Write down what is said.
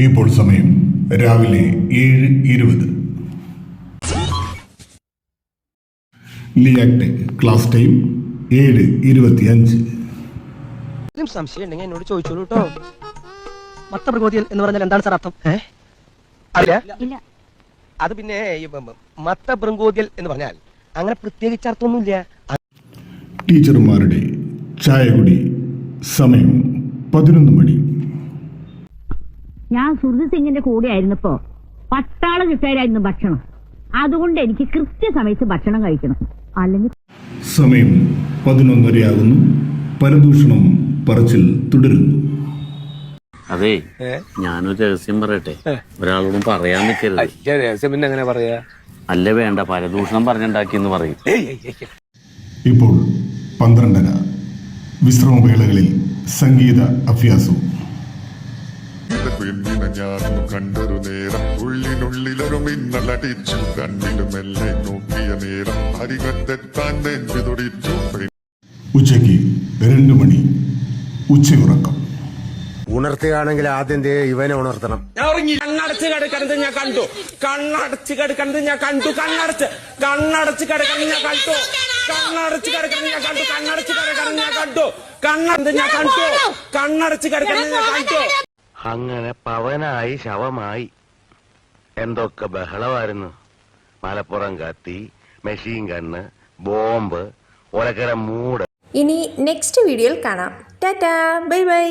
ഇപ്പോൾ സമയം രാവിലെ 7:20. ലിയാക്ട് ക്ലാസ് ടൈം 7:25. സംശയം ഉണ്ടെങ്കിൽ എന്നോട് ചോദിച്ചോളൂ കേട്ടോ. മത്തപ്രകോതിയൽ എന്ന് പറഞ്ഞാൽ എന്താണ് സാർ അർത്ഥം? അറിയില്ല. അത് പിന്നെ മത്തപ്രകോതിയൽ എന്ന് പറഞ്ഞാൽ അങ്ങനെ പ്രത്യേകിച്ച് അർത്ഥമൊന്നുമില്ല. ടീച്ചർമാരുടെ ചായകുടി സമയം 11 മണി. ഞാൻ സുഹൃത് സിംഗിന്റെ കൂടെ ആയിരുന്നപ്പോ പട്ടാളം കിട്ടായിരുന്നു ഭക്ഷണം. അതുകൊണ്ട് എനിക്ക് കൃത്യസമയത്ത് ഭക്ഷണം കഴിക്കണം. അല്ലെങ്കിൽ സമയം 11:30 പരദൂഷണം പറച്ചിൽ തുടരുന്നു. അതെ, ഞാനൊരു രഹസ്യം പറയട്ടെ. ഒരാളോടും പറയാൻ നിൽക്കരുത്. രഹസ്യം പിന്നെ എങ്ങനെ പറയാ? അല്ല, വേണ്ട, പരദൂഷണം പറഞ്ഞുണ്ടാക്കിയെന്ന് പറയും. ഇപ്പോൾ 12:30. വിശ്രമവേളകളിൽ സംഗീത അഭ്യാസവും. പെണ്ണിനെ ഞാനൊന്നു കണ്ടൊരു നേരം ഉള്ളിനുള്ളിലൊരു മിന്നലടിച്ചു. കണ്ണിലും മെല്ലെ നോക്കിയ നേരം അരികത്തെത്താൻ നെഞ്ചു തുടിച്ചു. ഉച്ചയ്ക്ക് 2 മണി ഉച്ചയുറക്കം. ഉണർത്തുകയാണെങ്കിൽ ആദ്യം ഇവനെ ഉണർത്തണം. കണ്ണടച്ച് കിടക്കുന്നത് ഞാൻ കണ്ടു. കണ്ണടച്ച് കിടക്കുന്നത് ഞാൻ കണ്ടു. കണ്ണടച്ച് കിടക്കുന്നത് ഞാൻ കണ്ടു. കണ്ണടച്ച് കിടക്കുന്നത് ഞാൻ കണ്ടു. കണ്ണടച്ച് കിടക്കുന്നത് ഞാൻ കണ്ടു. കണ്ണടച്ച് ഞാൻ കണ്ടു. കണ്ണടച്ച് കിടക്കുന്നത് ഞാൻ കണ്ടു. അങ്ങനെ പവനായി ശവമായി. എന്തൊക്കെ ബഹളമായിരുന്നു. മലപ്പുറം കത്തി, മെഷീൻ ഗണ്ണ്, ബോംബ്, ഒലക്കര മൂട്. ഇനി നെക്സ്റ്റ് വീഡിയോയിൽ കാണാം. Tata, bye bye.